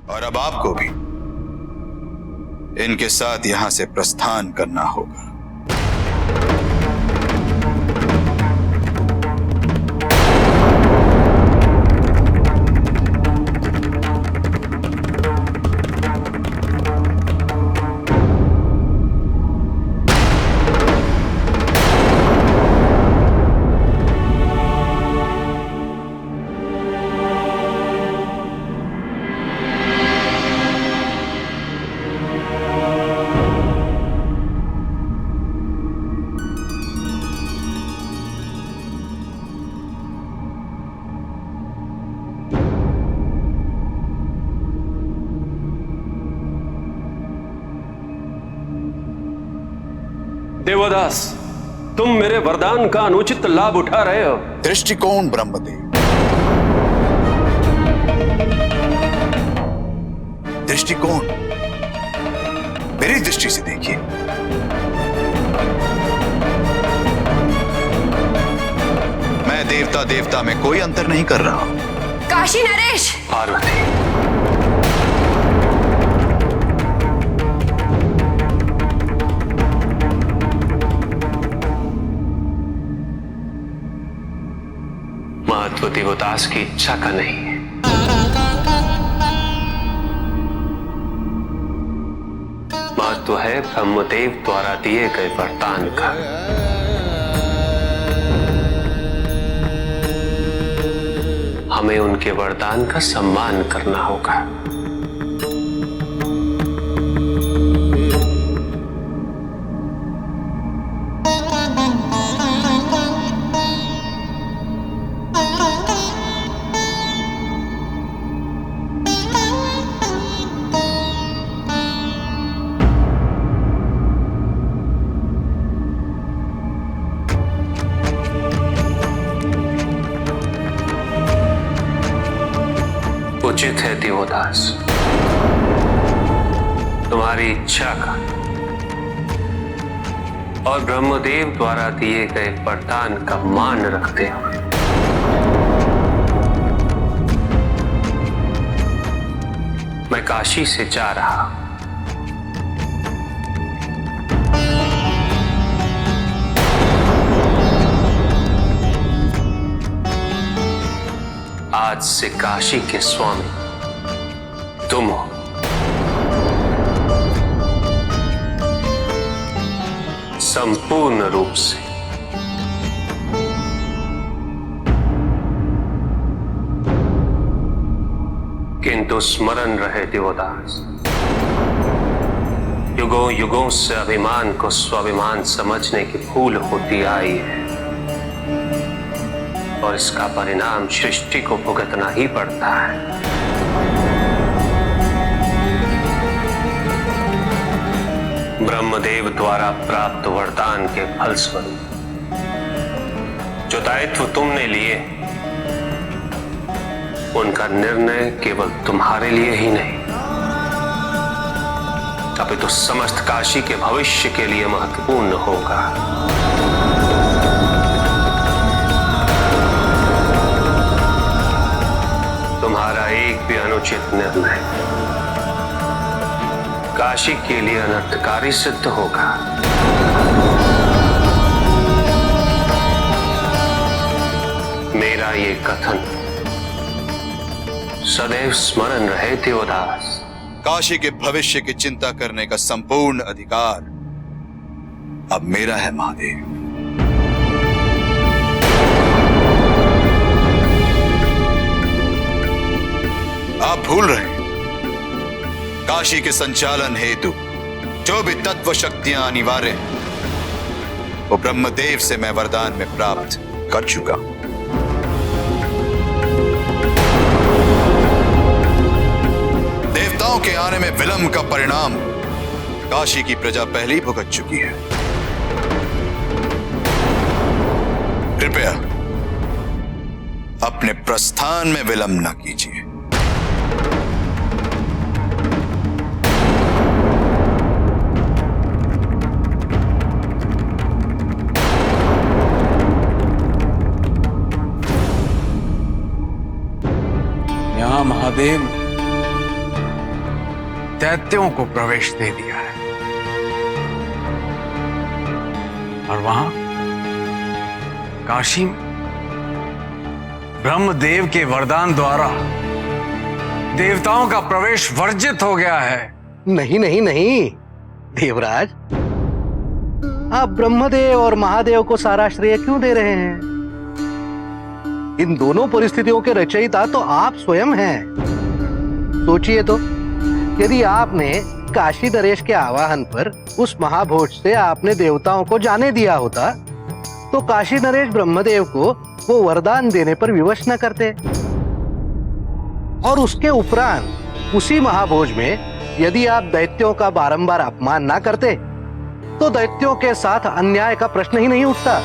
और अब आपको भी इनके साथ यहां से प्रस्थान करना होगा। देवदास, तुम मेरे वरदान का अनुचित लाभ उठा रहे हो। दृष्टिकोण ब्रह्मदेव, दृष्टिकोण मेरी दृष्टि से देखिए। मैं देवता देवता में कोई अंतर नहीं कर रहा हूं। काशी नरेश! पार्वती, महत्व देवदास की इच्छा का नहीं है। महत्व है ब्रह्मदेव द्वारा दिए गए वरदान का। हमें उनके वरदान का सम्मान करना होगा। उचित है देवदास, तुम्हारी इच्छा का और ब्रह्मदेव द्वारा दिए गए वरदान का मान रखते हुए मैं काशी से जा रहा हूं। आज से काशी के स्वामी तुम हो। संपूर्ण रूप से। किंतु स्मरण रहे देवदास, युगों युगों से अभिमान को स्वाभिमान समझने की भूल होती आई है और इसका परिणाम सृष्टि को भुगतना ही पड़ता है। ब्रह्मदेव द्वारा प्राप्त वरदान के फलस्वरूप जो दायित्व तुमने लिए, उनका निर्णय केवल तुम्हारे लिए ही नहीं, अपितु समस्त काशी के भविष्य के लिए महत्वपूर्ण होगा। तुम्हारा एक भी अनुचित निर्णय काशी के लिए अनर्थकारी सिद्ध होगा। मेरा ये कथन सदैव स्मरण रहे देवदास। काशी के भविष्य की चिंता करने का संपूर्ण अधिकार अब मेरा है महादेव। आप भूल रहे हैं, काशी के संचालन हेतु जो भी तत्व शक्तियां अनिवार्य हैं, वो ब्रह्मदेव से मैं वरदान में प्राप्त कर चुका हूं। देवताओं के आने में विलंब का परिणाम काशी की प्रजा पहले ही भुगत चुकी है। कृपया अपने प्रस्थान में विलंब न कीजिए। महादेव दैत्यों को प्रवेश दे दिया है। और वहां काशी में ब्रह्मदेव के वरदान द्वारा देवताओं का प्रवेश वर्जित हो गया है। नहीं नहीं नहीं देवराज, आप ब्रह्मदेव और महादेव को सारा श्रेय क्यों दे रहे हैं? इन दोनों परिस्थितियों के रचयिता तो आप स्वयं हैं। सोचिए तो, यदि आपने काशी नरेश के आवाहन पर उस महाभोज से आपने देवताओं को जाने दिया होता तो काशी नरेश ब्रह्मदेव को वो वरदान देने पर विवश न करते। और उसके उपरांत उसी महाभोज में यदि आप दैत्यों का बारंबार अपमान ना करते तो दैत्यों के साथ अन्याय का प्रश्न ही नहीं उठता,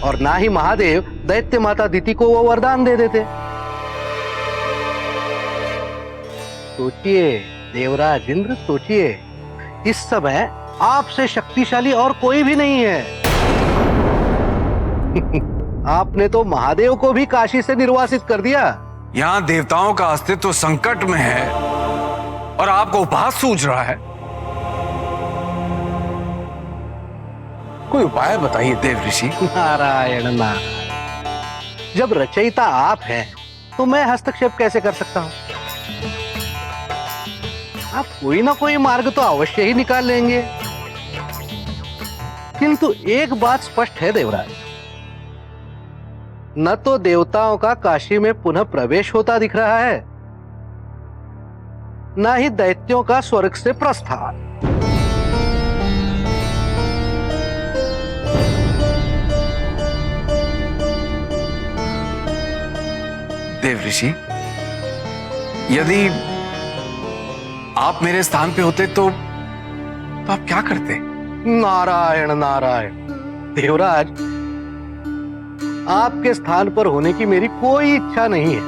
और ना ही महादेव दैत्य माता दिति को वो वरदान दे देते। सोचिए देवराज इंद्र, सोचिए, इस समय आपसे शक्तिशाली और कोई भी नहीं है। आपने तो महादेव को भी काशी से निर्वासित कर दिया। यहां देवताओं का अस्तित्व संकट में है और आपको उपहास सूझ रहा है। कोई उपाय बताइए देव ऋषि। नारायण नारायण, जब रचयिता आप हैं तो मैं हस्तक्षेप कैसे कर सकता हूं? आप कोई ना कोई मार्ग तो अवश्य ही निकाल लेंगे। किंतु एक बात स्पष्ट है देवराज, न तो देवताओं का काशी में पुनः प्रवेश होता दिख रहा है, न ही दैत्यों का स्वर्ग से प्रस्थान। देव ऋषि, यदि आप मेरे स्थान पे होते तो आप क्या करते? नारायण नारायण देवराज, आपके स्थान पर होने की मेरी कोई इच्छा नहीं है,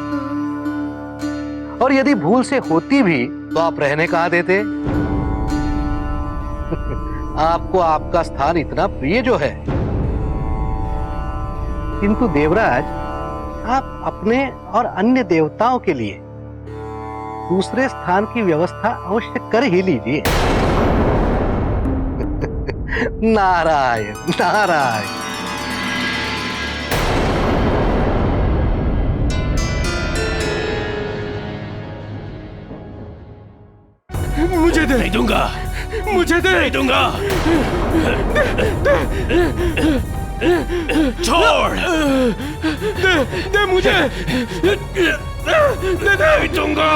और यदि भूल से होती भी तो आप रहने कहां देते? आपको आपका स्थान इतना प्रिय जो है। किंतु देवराज, आप अपने और अन्य देवताओं के लिए दूसरे स्थान की व्यवस्था अवश्य कर ही लीजिए। नारायण नारायण। मुझे दे, नहीं दूंगा, मुझे दे, नहीं दूंगा। छोड़, दे मुझे, दे, नहीं दूंगा।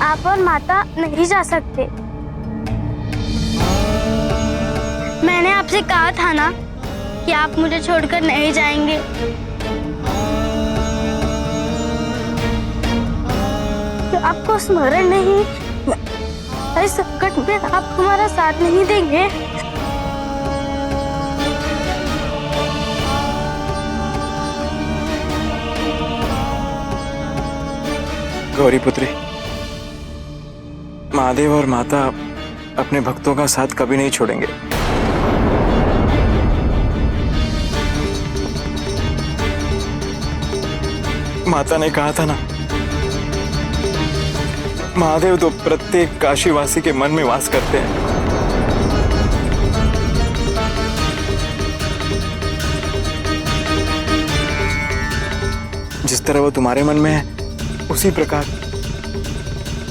आप और माता नहीं जा सकते। मैंने आपसे कहा था ना कि आप मुझे छोड़कर नहीं जाएंगे। आपको स्मरण नहीं? इस संकट में आप हमारा साथ नहीं देंगे? गौरी पुत्री, महादेव और माता अपने भक्तों का साथ कभी नहीं छोड़ेंगे। माता ने कहा था ना, महादेव तो प्रत्येक काशीवासी के मन में वास करते हैं। जिस तरह वो तुम्हारे मन में है, उसी प्रकार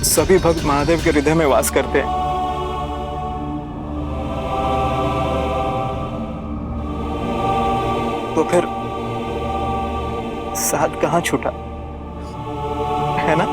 सभी भक्त महादेव के हृदय में वास करते हैं। तो फिर साथ कहां छूटा, है ना?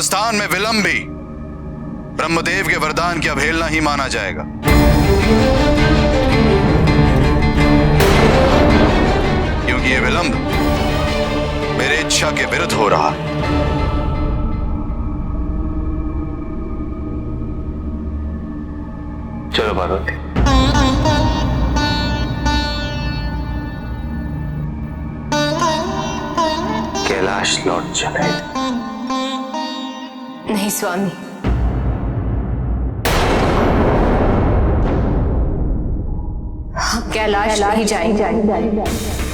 प्रस्थान में विलंब भी ब्रह्मदेव के वरदान की अवहेलना ही माना जाएगा। क्योंकि यह विलंब मेरे इच्छा के विरुद्ध हो रहा है। चलो पार्वती, कैलाश लौट चले। नहीं स्वामी, हम कैलाश नहीं जाएंगे।